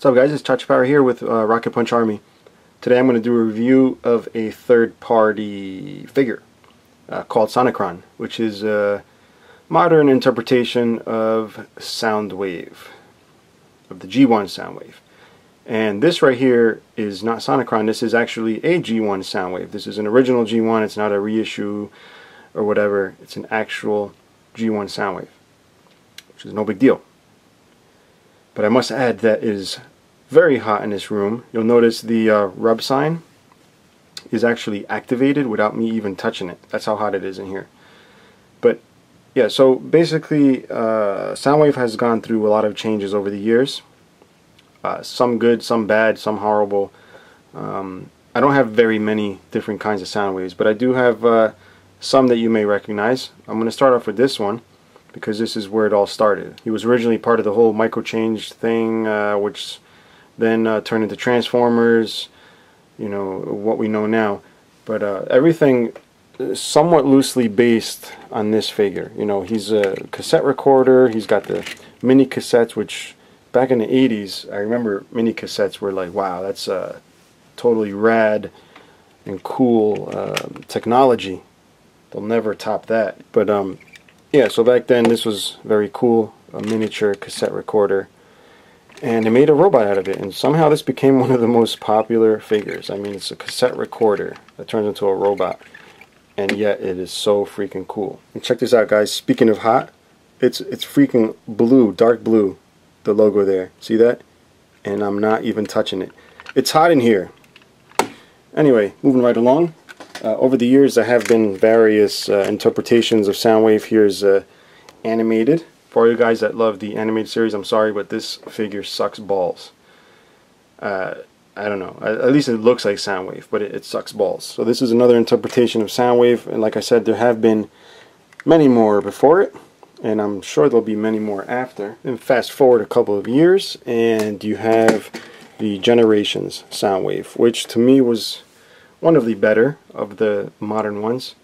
What's up guys, it's Chacha Power here with Rocket Punch Army. Today I'm going to do a review of a third-party figure called Sonicron, which is a modern interpretation of Soundwave, of the G1 Soundwave. And this right here is not Sonicron, this is actually a G1 Soundwave. This is an original G1, it's not a reissue or whatever, it's an actual G1 Soundwave, which is no big deal. But I must add that it is very hot in this room. You'll notice the rub sign is actually activated without me even touching it. That's how hot it is in here. But yeah, so basically Soundwave has gone through a lot of changes over the years. Some good, some bad, some horrible. I don't have very many different kinds of Soundwaves, but I do have some that you may recognize. I'm going to start off with this one, because this is where it all started. He was originally part of the whole microchange thing, which then turned into Transformers, you know, what we know now. But everything is somewhat loosely based on this figure. You know, he's a cassette recorder, he's got the mini cassettes, which back in the 80s, I remember mini cassettes were like, wow, that's totally rad and cool technology. They'll never top that. But yeah, so back then this was very cool, a miniature cassette recorder, and they made a robot out of it, and somehow this became one of the most popular figures. I mean, it's a cassette recorder that turns into a robot, and yet it is so freaking cool. And check this out guys, speaking of hot, it's freaking blue, dark blue, the logo there, see that? And I'm not even touching it. It's hot in here. Anyway, moving right along. Over the years there have been various interpretations of Soundwave. Here's animated. For you guys that love the animated series, I'm sorry, but this figure sucks balls. I don't know, at least it looks like Soundwave, but it sucks balls. So this is another interpretation of Soundwave, and like I said, there have been many more before it, and I'm sure there'll be many more after. Then fast forward a couple of years, and you have the Generations Soundwave, which to me was one of the better of the modern ones.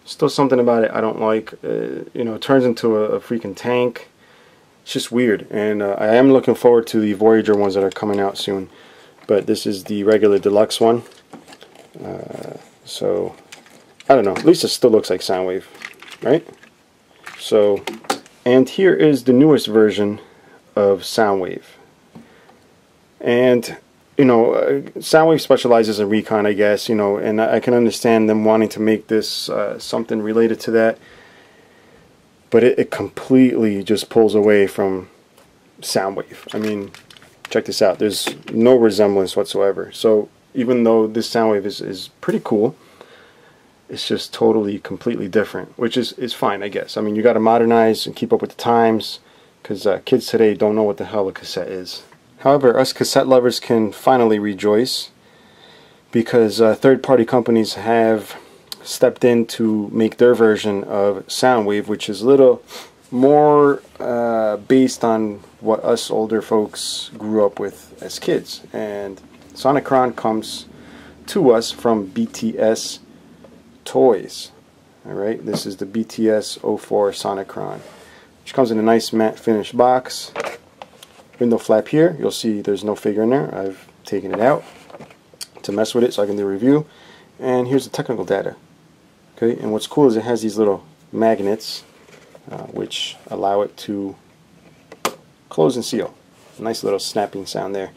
Still something about it I don't like. You know, it turns into a freaking tank. It's just weird, and I am looking forward to the Voyager ones that are coming out soon. But this is the regular deluxe one. So I don't know. At least it still looks like Soundwave, right? So, and here is the newest version of Soundwave. And you know, Soundwave specializes in recon, I guess, you know, and I can understand them wanting to make this something related to that, but it completely just pulls away from Soundwave. I mean, check this out, there's no resemblance whatsoever. So even though this Soundwave is pretty cool, it's just totally, completely different, which is fine, I guess. I mean, you got to modernize and keep up with the times, because kids today don't know what the hell a cassette is. However, us cassette lovers can finally rejoice, because third-party companies have stepped in to make their version of Soundwave, which is a little more based on what us older folks grew up with as kids. And Sonicron comes to us from BTS Toys. Alright, this is the BTS-04 Sonicron, which comes in a nice matte finish box. Window flap here, you'll see there's no figure in there. I've taken it out to mess with it so I can do a review. And here's the technical data. Okay, and what's cool is it has these little magnets which allow it to close and seal. Nice little snapping sound there.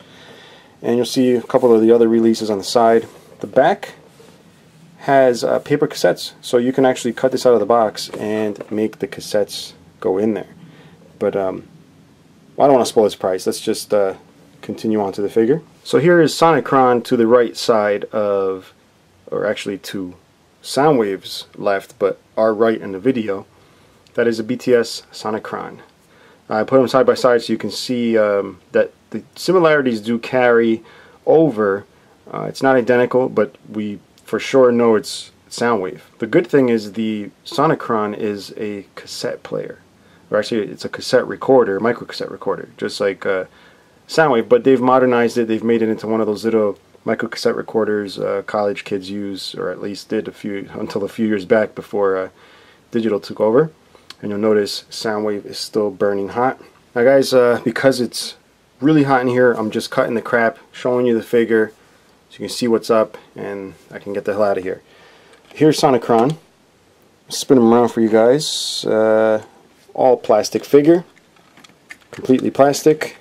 And you'll see a couple of the other releases on the side. The back has paper cassettes, so you can actually cut this out of the box and make the cassettes go in there. But well, I don't want to spoil its price. Let's just continue on to the figure. So here is Sonicron to the right side of, or actually to Soundwave's left, but our right in the video. That is a BTS Sonicron. I put them side by side so you can see that the similarities do carry over. It's not identical, but we for sure know it's Soundwave. The good thing is the Sonicron is a cassette player. Or actually, it's a cassette recorder, micro cassette recorder, just like Soundwave, but they've modernized it. They've made it into one of those little micro cassette recorders college kids use, or at least did until a few years back before digital took over. And you'll notice Soundwave is still burning hot. Now guys, because it's really hot in here. I'm just cutting the crap, showing you the figure so you can see what's up, and I can get the hell out of here. Here's Sonicron. Spin them around for you guys. All plastic figure, completely plastic,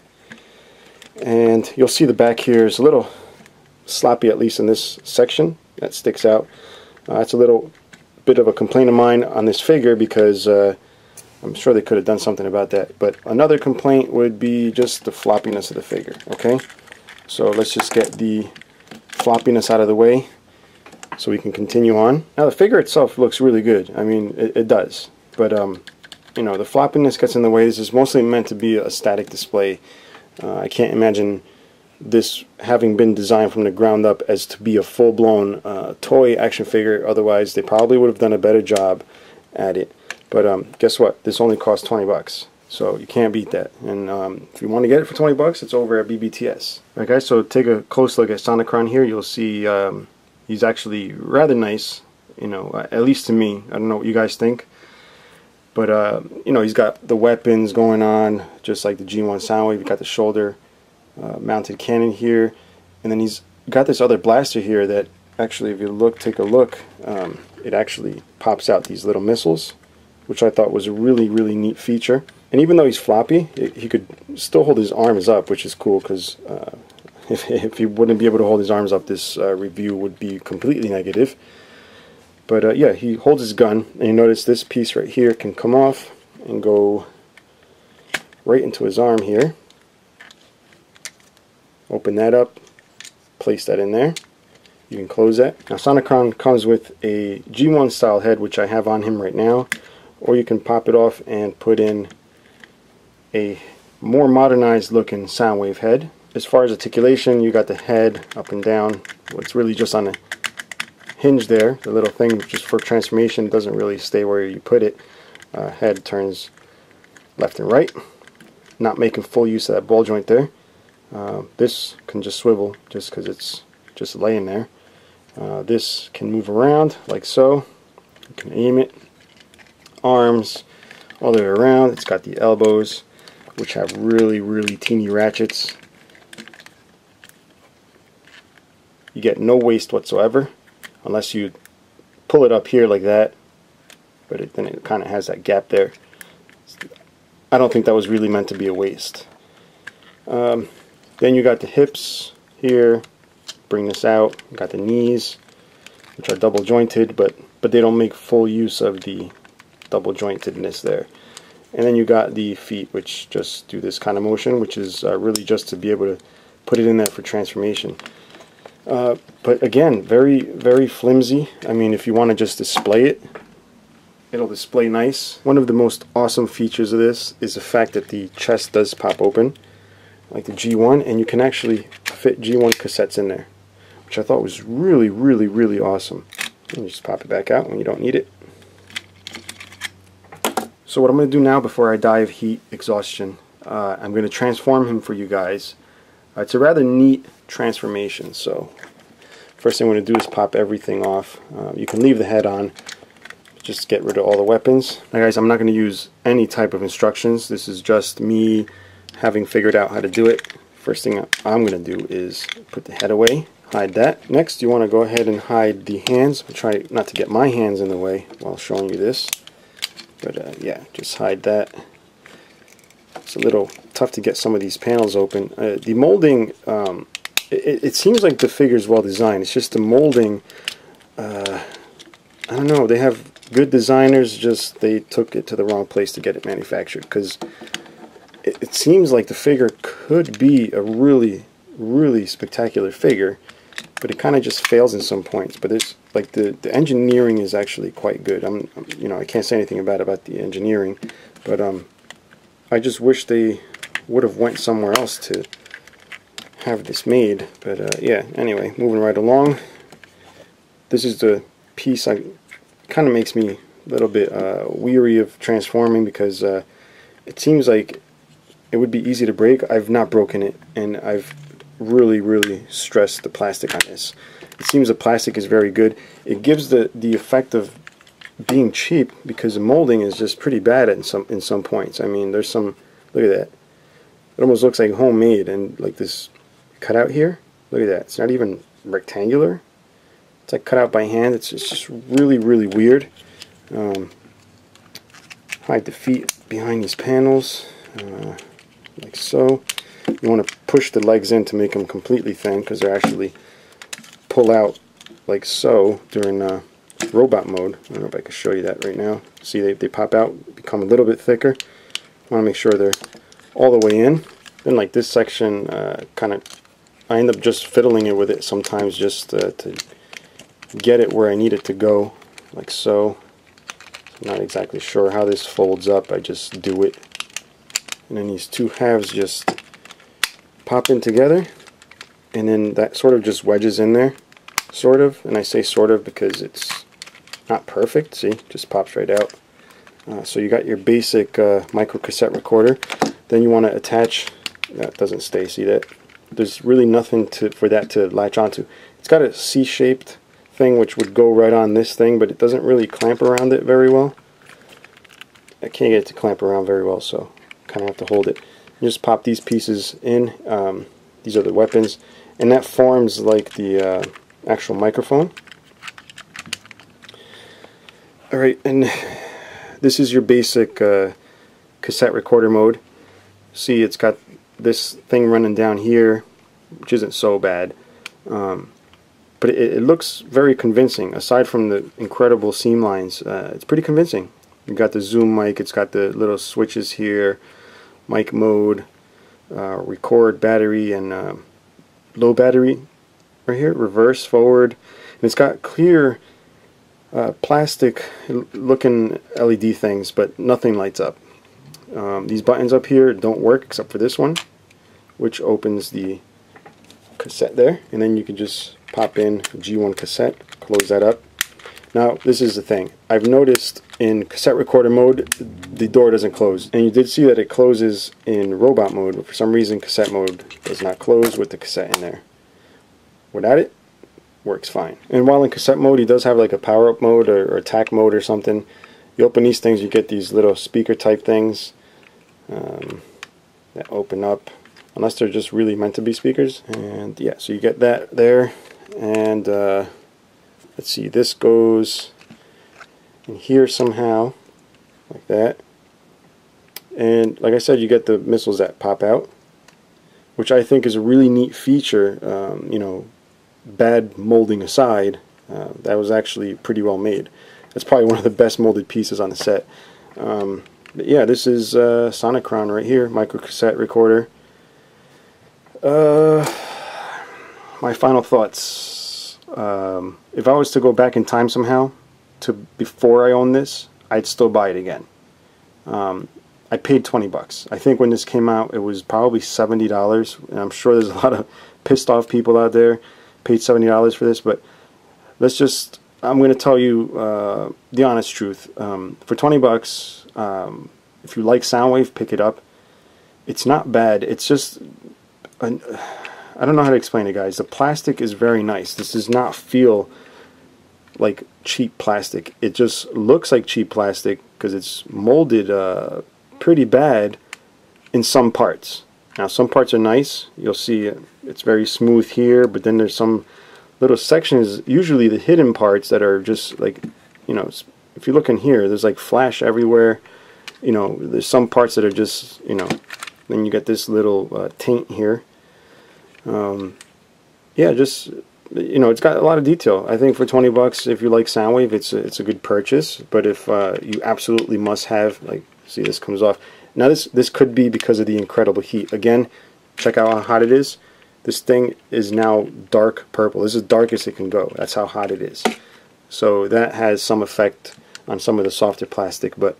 and you'll see the back here is a little sloppy, at least in this section that sticks out. That's a little bit of a complaint of mine on this figure, because I'm sure they could have done something about that. But another complaint would be just the floppiness of the figure. Okay, so let's just get the floppiness out of the way so we can continue on. Now the figure itself looks really good. I mean, it does, but you know, the floppiness gets in the way. This is mostly meant to be a static display. I can't imagine this having been designed from the ground up as to be a full-blown toy action figure. Otherwise they probably would have done a better job at it. But guess what? This only costs 20 bucks. So you can't beat that. And if you want to get it for 20 bucks, it's over at BBTS. Alright guys, so take a close look at Sonicron here. You'll see he's actually rather nice, you know, at least to me. I don't know what you guys think. But you know, he's got the weapons going on, just like the G1 Soundwave. He's got the shoulder mounted cannon here, and then he's got this other blaster here that actually, if you look, take a look, it actually pops out these little missiles, which I thought was a really, really neat feature. And even though he's floppy, he could still hold his arms up, which is cool, because if he wouldn't be able to hold his arms up, this review would be completely negative. But yeah, he holds his gun, and you notice this piece right here can come off and go right into his arm here. Open that up, place that in there. You can close that. Now Sonicron comes with a G1 style head, which I have on him right now, or you can pop it off and put in a more modernized looking Soundwave head. As far as articulation, you got the head up and down. It's really just on a hinge there, the little thing just for transformation. It doesn't really stay where you put it. Head turns left and right, not making full use of that ball joint there. This can just swivel just because it's just laying there. This can move around like so. You can aim it. Arms all the way around. It's got the elbows, which have really, really teeny ratchets. You get no waste whatsoever, unless you pull it up here like that, but then it kind of has that gap there. I don't think that was really meant to be a waist. Then you got the hips here, bring this out. You got the knees, which are double jointed, but they don't make full use of the double jointedness there. And then you got the feet, which just do this kind of motion, which is really just to be able to put it in there for transformation. But again, very, very flimsy. I mean, if you want to just display it, it'll display nice. One of the most awesome features of this is the fact that the chest does pop open, like the G1, and you can actually fit G1 cassettes in there, which I thought was really, really, really awesome. And you just pop it back out when you don't need it. So what I'm going to do now, before I die of heat exhaustion, I'm going to transform him for you guys. It's a rather neat transformation. So first thing I'm going to do is pop everything off. You can leave the head on, just get rid of all the weapons. Now guys, I'm not going to use any type of instructions. This is just me having figured out how to do it. First thing I'm going to do is put the head away, hide that. Next, you want to go ahead and hide the hands. I'll try not to get my hands in the way while showing you this. But yeah, just hide that. It's a little tough to get some of these panels open. The molding, it seems like the figure is well designed. It's just the molding, I don't know, they have good designers, just they took it to the wrong place to get it manufactured, because it seems like the figure could be a really, really spectacular figure, but it kind of just fails in some points. But it's like the engineering is actually quite good. You know, I can't say anything bad about the engineering, but I just wish they would have went somewhere else to have this made. But yeah, anyway, moving right along. This is the piece I kind of makes me a little bit weary of transforming, because it seems like it would be easy to break. I've not broken it, and I've really, really stressed the plastic on this. It seems the plastic is very good. It gives the effect of being cheap, because the molding is just pretty bad in some points. I mean, there's some, look at that. It almost looks like homemade, and like this cutout here. Look at that. It's not even rectangular. It's like cut out by hand. It's just really, really weird. Hide the feet behind these panels, like so. You want to push the legs in to make them completely thin, because they actually pull out like so during robot mode. I don't know if I can show you that right now. See, they pop out, become a little bit thicker. Want to make sure they're all the way in. Then like this section, I end up just fiddling it with it sometimes, just to get it where I need it to go, like so. I'm not exactly sure how this folds up. I just do it, and then these two halves just pop in together, and then that sort of just wedges in there, sort of. And I say sort of because it's not perfect. See, just pops right out. So you got your basic micro cassette recorder. Then you want to attach. That doesn't stay. See that? There's really nothing for that to latch onto. It's got a C-shaped thing which would go right on this thing, but it doesn't really clamp around it very well. I can't get it to clamp around very well, so kind of have to hold it. You just pop these pieces in. These are the weapons, and that forms like the actual microphone. Alright, and this is your basic cassette recorder mode. See, it's got this thing running down here, which isn't so bad. But it looks very convincing. Aside from the incredible seam lines, it's pretty convincing. You've got the zoom mic, it's got the little switches here, mic mode, record, battery, and low battery right here, reverse, forward. And it's got clear plastic looking LED things, but nothing lights up. These buttons up here don't work except for this one, which opens the cassette there, and then you can just pop in G1 cassette, close that up. Now this is the thing, I've noticed in cassette recorder mode the door doesn't close, and you did see that it closes in robot mode, but for some reason cassette mode does not close with the cassette in there. Without it, works fine. And while in cassette mode he does have like a power up mode or attack mode or something. You open these things, you get these little speaker type things that open up, unless they're just really meant to be speakers. And yeah, so you get that there. And let's see, this goes in here somehow, like that. And like I said, you get the missiles that pop out, which I think is a really neat feature. You know, bad molding aside, that was actually pretty well made. That's probably one of the best molded pieces on the set. But yeah, this is Sonicron right here, micro cassette recorder. My final thoughts. If I was to go back in time somehow to before I owned this, I'd still buy it again. I paid $20. I think when this came out it was probably $70, and I'm sure there's a lot of pissed off people out there paid $70 for this, but let's just, I'm going to tell you the honest truth. For $20, if you like Soundwave, pick it up. It's not bad. It's just, I don't know how to explain it, guys. The plastic is very nice. This does not feel like cheap plastic. It just looks like cheap plastic because it's molded pretty bad in some parts. Now some parts are nice. You'll see it's very smooth here, but then there's some little sections, usually the hidden parts, that are just like, you know, if you look in here, there's like flash everywhere. You know, there's some parts that are just, you know, then you get this little taint here. Yeah, just, you know, it's got a lot of detail. I think for $20, if you like Soundwave, it's a good purchase. But if you absolutely must have, like, see, this comes off. Now this could be because of the incredible heat. Again, check out how hot it is. This thing is now dark purple. This is darkest it can go. That's how hot it is. So that has some effect on some of the softer plastic, but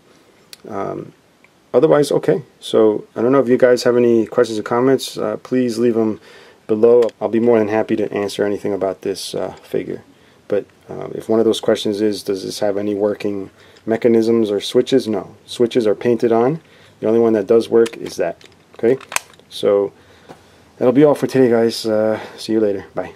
otherwise okay. So I don't know if you guys have any questions or comments. Please leave them below. I'll be more than happy to answer anything about this figure. But if one of those questions is, does this have any working mechanisms or switches? No. Switches are painted on. The only one that does work is that. Okay? So that'll be all for today, guys. See you later. Bye.